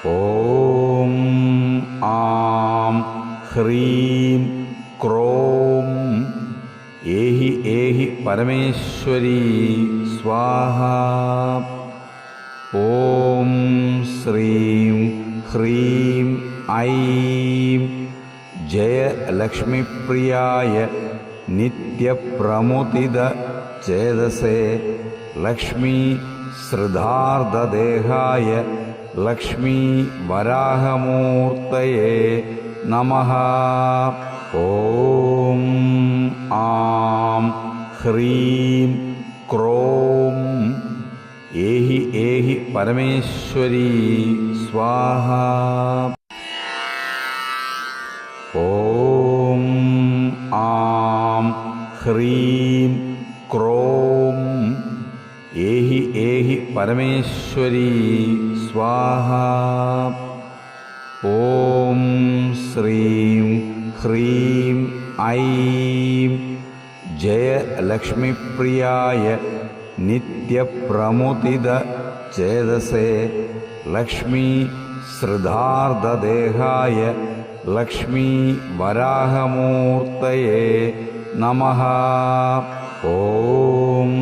ॐ आं ह्रीं क्रों एहि एहि परमेश्वरी स्वाहा। ॐ श्रीं ह्रीं ऐं जय लक्ष्मीप्रियाय नित्यप्रमुदित चेतसे लक्ष्मी श्रद्धार्धदेहाय लक्ष्मी वराहमूर्तये नमः। ॐ आं ह्रीं क्रों एहि एहि परमेश्वरी स्वाहा। ॐ आं ह्रीं क्रों एहि एहि परमेश्वरी स्वाहा। ॐ श्रीं ह्रीं ऐं जय लक्ष्मीप्रियाय नित्यप्रमुदित चेतसे लक्ष्मी श्रद्धार्धदेहाय लक्ष्मी वराहमूर्तये नमः। ॐ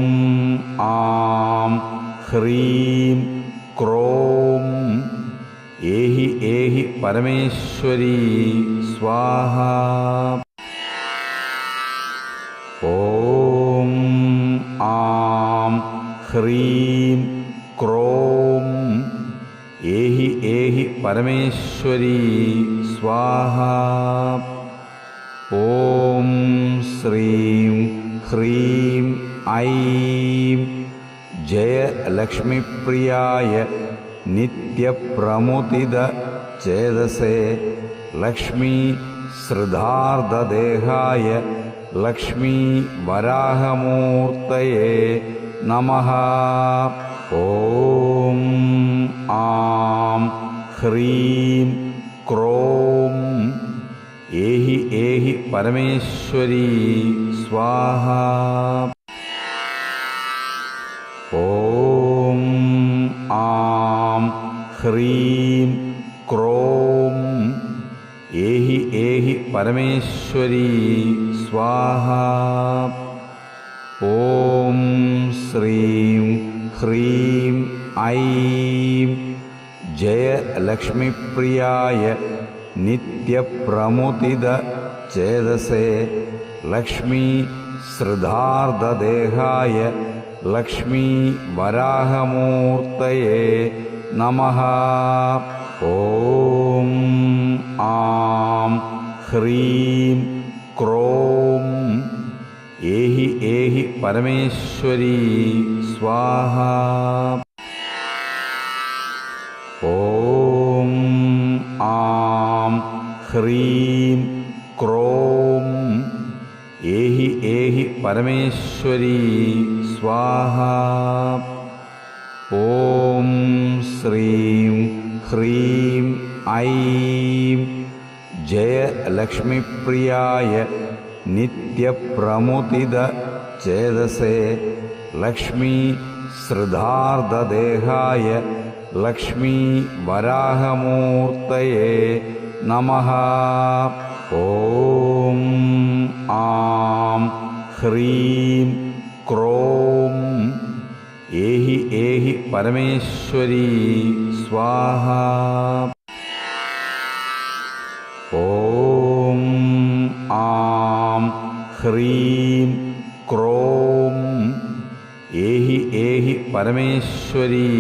आं ह्रीं क्रों एहि एहि परमेश्वरी स्वाहा। ॐ आं ह्रीं क्रों एहि एहि परमेश्वरी स्वाहा। ॐ श्रीं ह्रीं ऐं जय लक्ष्मीप्रियाय नित्यप्रमुदित चेतसे लक्ष्मी श्रद्धार्धदेहाय लक्ष्मी वराहमूर्तये नमः। ॐ आं ह्रीं क्रों एहि एहि परमेश्वरी स्वाहा। ॐ आं ह्रीं क्रों एहि एहि परमेश्वरी स्वाहा। ॐ श्रीं ह्रीं ऐं जय लक्ष्मीप्रियाय नित्यप्रमुदित चेतसे लक्ष्मी श्रद्धार्धदेहाय लक्ष्मी वराहमूर्तये नमः। ॐ आं ह्रीं क्रों एहि एहि परमेश्वरी स्वाहा। ॐ आं ह्रीं क्रों एहि एहि परमेश्वरी स्वाहा। ॐ श्रीं ह्रीं ऐं जय लक्ष्मीप्रियाय नित्यप्रमुदित चेतसे लक्ष्मी श्रद्धार्धदेहाय लक्ष्मी वराहमूर्तये नमः। ॐ आं ह्रीं क्रों एहि एहि परमेश्वरी स्वाहा। ॐ आं ह्रीं क्रों एहि एहि परमेश्वरी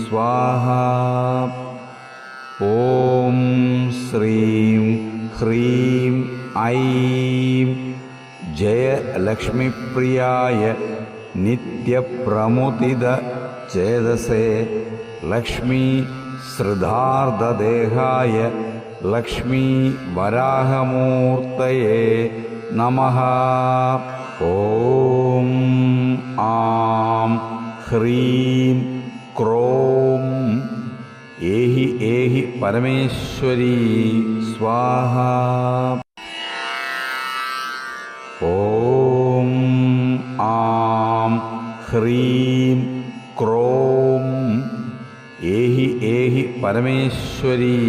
स्वाहा। ॐ श्रीं ह्रीं ऐं जय लक्ष्मीप्रियाय नित्यप्रमुदित चेतसे लक्ष्मी श्रद्धार्धदेहाय लक्ष्मी वराहमूर्तये नमः। ॐ आं ह्रीं क्रों एहि एहि परमेश्वरी स्वाहा। ॐ आं ह्रीं क्रों एहि एहि परमेश्वरी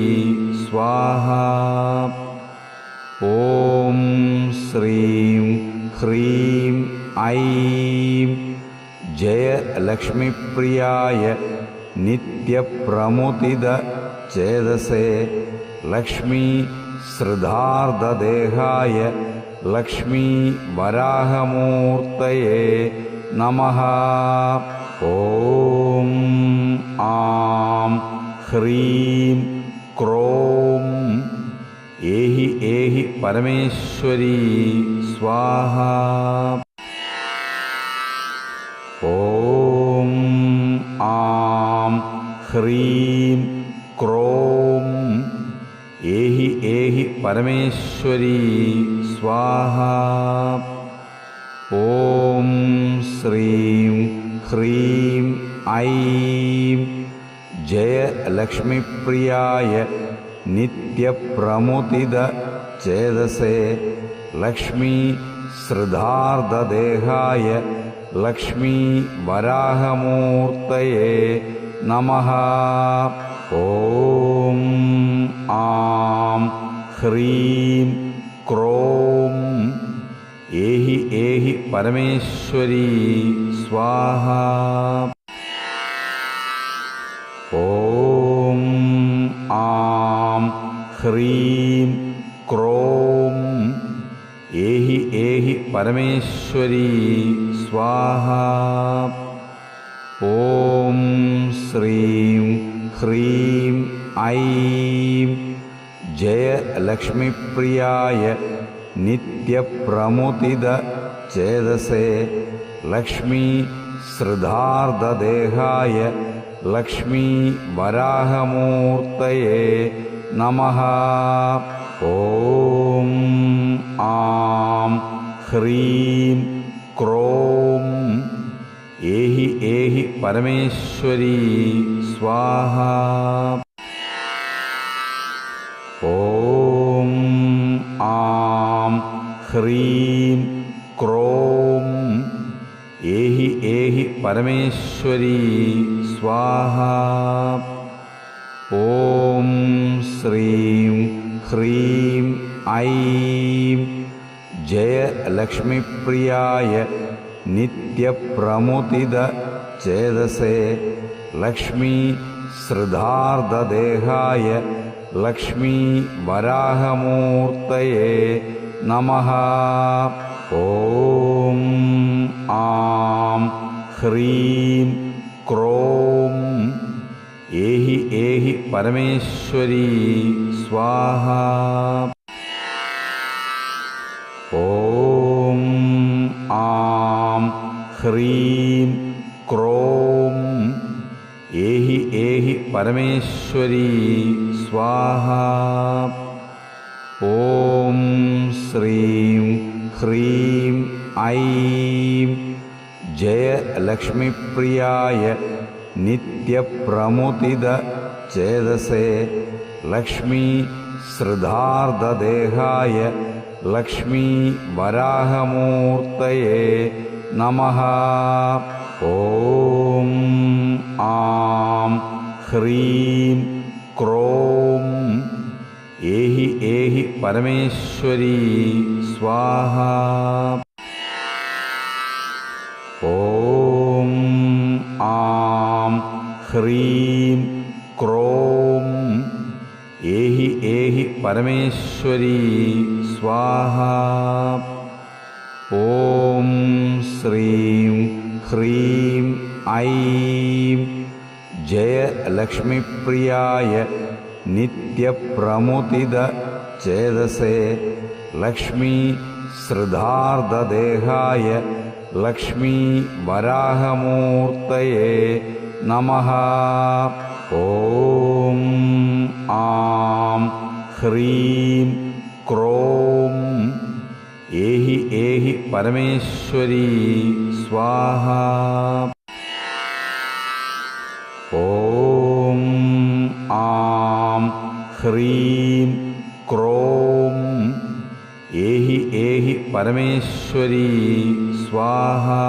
स्वाहा। ॐ श्रीं ह्रीं ऐं जय लक्ष्मीप्रियाय नित्यप्रमुदितचेतसे लक्ष्मी श्रद्धार्धदेहाय लक्ष्मी वराहमूर्तये नमः। ॐ आं ह्रीं क्रों एहि एहि परमेश्वरी स्वाहा। ॐ आं ह्रीं क्रों एहि एहि परमेश्वरी स्वाहा। ॐ श्रीं ह्रीं ऐं जय लक्ष्मीप्रियाय नित्यप्रमुदितचेतसे लक्ष्मी श्रद्धार्धदेहाय लक्ष्मी वराहमूर्तये नमः। ॐ आं ह्रीं क्रों एहि एहि परमेश्वरी स्वाहा। ॐ आं ह्रीं क्रों एहि एहि परमेश्वरी स्वाहा। ॐ श्रीं ह्रीं ऐं जय लक्ष्मीप्रियाय नित्यप्रमुदितचेतसे लक्ष्मी श्रद्धार्धदेहाय लक्ष्मी वराहमूर्तये नमः। ॐ आं ह्रीं क्रों एहि एहि परमेश्वरी स्वाहा। ॐ आं ह्रीं क्रों एहि एहि परमेश्वरी स्वाहा। ॐ श्रीं ह्रीं ऐं जय लक्ष्मीप्रियाय नित्यप्रमुदितचेतसे लक्ष्मी श्रद्धार्धदेहाय लक्ष्मी वराहमूर्तये नमः। ॐ आं ह्रीं क्रों एहि एहि परमेश्वरी स्वाहा। ॐ आं ह्रीं क्रों एहि एहि परमेश्वरी स्वाहा। ॐ श्रीं ह्रीं ऐं जय लक्ष्मीप्रियाय नित्यप्रमुदितचेतसे लक्ष्मी श्रद्धार्धदेहाय लक्ष्मी वराहमूर्तये नमः। ॐ आं ह्रीं क्रों एहि एहि परमेश्वरी स्वाहा। ॐ आं ह्रीं क्रों एहि एहि परमेश्वरी स्वाहा। ॐ श्रीं ह्रीं ऐं जय लक्ष्मीप्रियाय नित्यप्रमुदितचेतसे लक्ष्मी श्रद्धार्धदेहाय लक्ष्मी वराहमूर्तये नमः। ॐ आं ह्रीं क्रों एहि एहि परमेश्वरी स्वाहा। ॐ आं ह्रीं क्रों एहि एहि परमेश्वरी स्वाहा।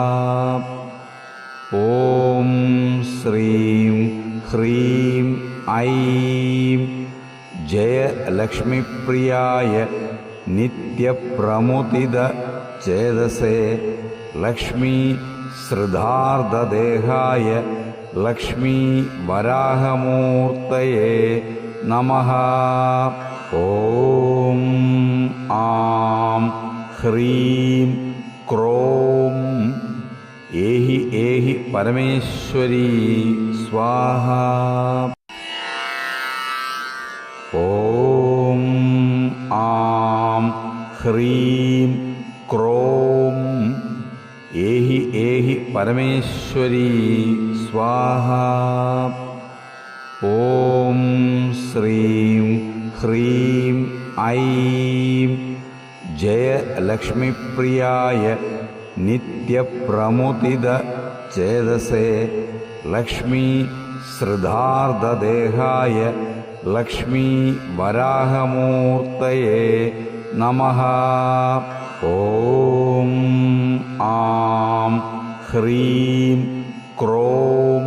ॐ श्रीं ह्रीं ऐं जयलक्ष्मीप्रियाय नित्यप्रमुदितचेतसे लक्ष्मीश्रितार्धदेहाय लक्ष्मीवराहमूर्तये नमः। ॐ आं ह्रीं क्रों एहि एहि परमेश्वरी स्वाहा। ॐ आं ह्रीं क्रों एहि एहि परमेश्वरी स्वाहा। ॐ श्रीं ह्रीं ऐं जयलक्ष्मीप्रियाय नित्यप्रमुदितचेतसे लक्ष्मीश्रितार्धदेहाय लक्ष्मीवराहमूर्तये नमः। ॐ आं ह्रीं क्रों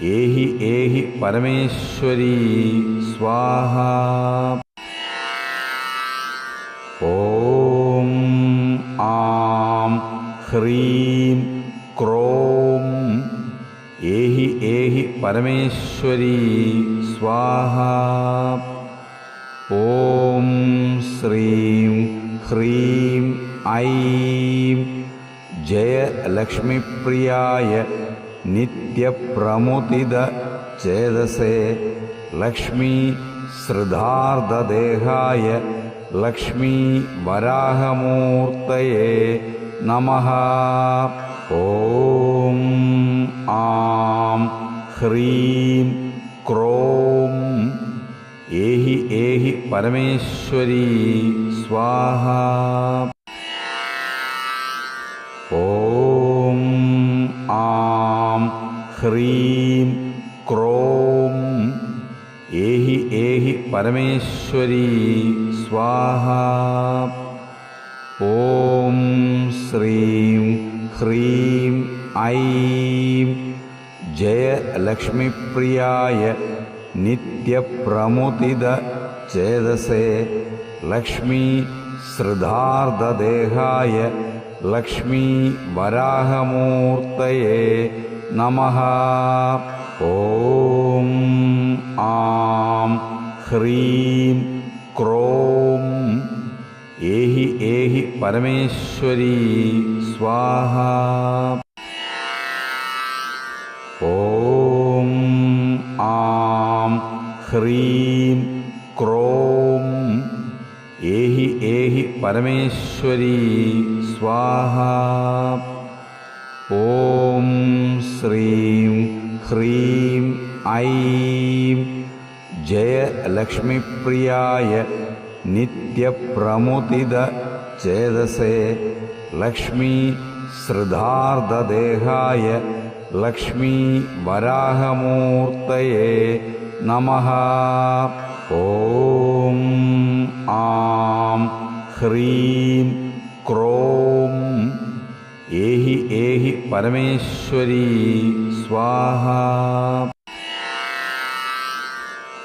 एहि एहि परमेश्वरी स्वाहा। ॐ आं ह्रीं क्रों एहि एहि परमेश्वरी स्वाहा। ॐ श्रीं ह्रीं ऐं जयलक्ष्मीप्रियाय नित्यप्रमुदितचेतसे लक्ष्मीश्रितार्धदेहाय लक्ष्मीवराहमूर्तये नमः। ॐ आं ह्रीं क्रों एहि एहि परमेश्वरी स्वाहा। ॐ आं ह्रीं क्रों एहि एहि परमेश्वरी स्वाहा। ॐ श्रीं ह्रीं ऐं जयलक्ष्मीप्रियाय नित्यप्रमुदितचेतसे लक्ष्मीश्रितार्धदेहाय लक्ष्मीवराहमूर्तये नमः। ॐ आं ह्रीं क्रों एहि एहि परमेश्वरी स्वाहा। ॐ आं ह्रीं क्रों एहि एहि परमेश्वरी स्वाहा। ॐ श्रीं ह्रीं ऐं जयलक्ष्मीप्रियाय नित्यप्रमुदितचेतसे लक्ष्मीश्रितार्धदेहाय लक्ष्मीवराहमूर्तये नमः। ॐ आं ह्रीं क्रों एहि एहि परमेश्वरी स्वाहा।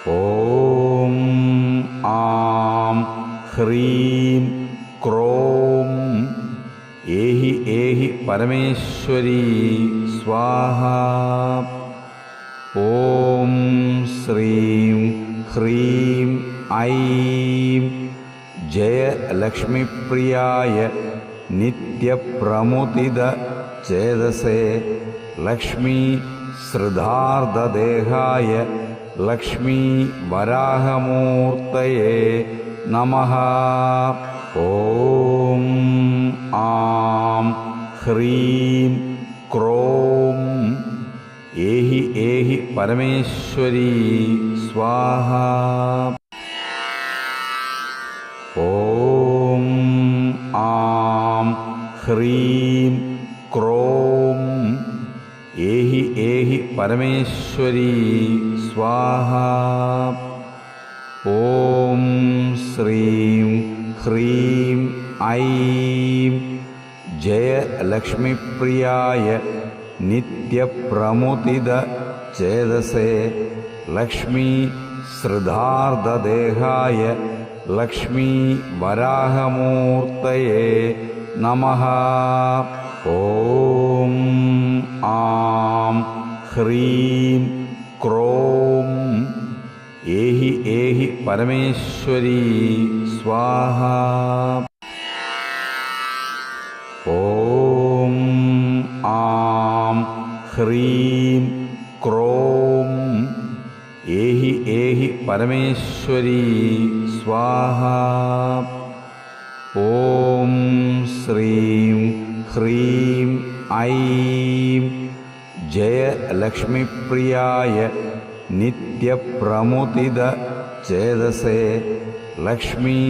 ॐ आं ह्रीं क्रों एहि एहि परमेश्वरी स्वाहा। ॐ श्रीं ह्रीं ऐं जयलक्ष्मीप्रियाय नित्यप्रमुदितचेतसे लक्ष्मीश्रितार्धदेहाय लक्ष्मीवराहमूर्तये नमः। ॐ आं ह्रीं क्रों एहि एहि परमेश्वरी स्वाहा। ॐ आं ह्रीं क्रों एहि एहि परमेश्वरी स्वाहा। ॐ श्रीं ह्रीं ऐं जयलक्ष्मीप्रियाय नित्यप्रमुदितचेतसे चेदसे लक्ष्मी श्रद्धार्धदेहाय लक्ष्मी वराहमूर्तये नमः। ॐ आं ह्रीं क्रों एहि एहि परमेश्वरी स्वाहा। ॐ आं ह्रीं क्रों एहि एहि परमेश्वरी स्वाहा। ॐ श्रीं ह्रीं ऐं जय लक्ष्मीप्रियाय नित्यप्रमुदित चेदसे लक्ष्मी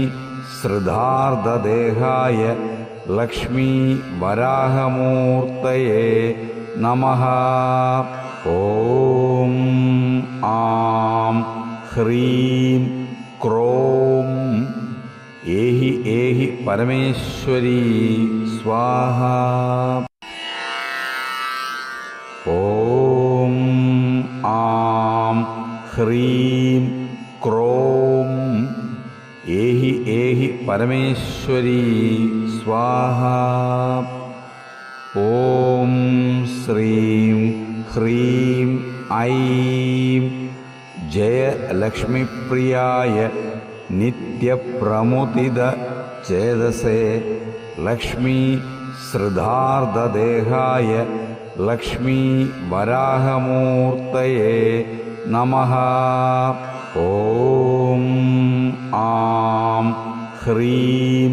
श्रद्धार्धदेहाय लक्ष्मी वराहमूर्तये नमः। ॐ आं ह्रीं क्रों एहि एहि परमेश्वरी स्वाहा। ॐ आं ह्रीं क्रों एहि एहि परमेश्वरी स्वाहा। ॐ श्रीं ह्रीं ऐं जय लक्ष्मीप्रियाय नित्यप्रमुदित चेदसे लक्ष्मी श्रद्धार्धदेहाय लक्ष्मी वराहमूर्तये नमः। ॐ आं ह्रीं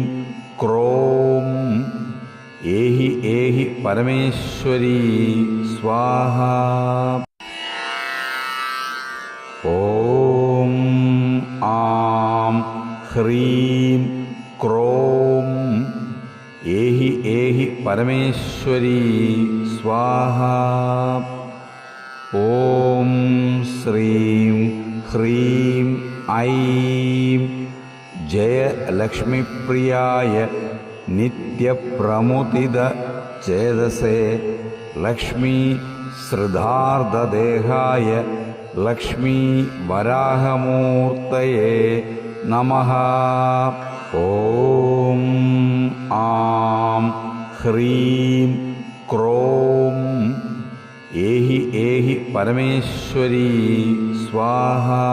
क्रों एहि एहि परमेश्वरी स्वाहा। ॐ आं ह्रीं क्रों एहि एहि परमेश्वरी स्वाहा। ॐ श्रीं ह्रीं ऐं जय लक्ष्मीप्रियाय नित्यप्रमुदित चेदसे लक्ष्मी श्रद्धार्धदेहाय लक्ष्मी वराहमूर्तये नमः। ॐ आं ह्रीं क्रों एहि एहि परमेश्वरी स्वाहा।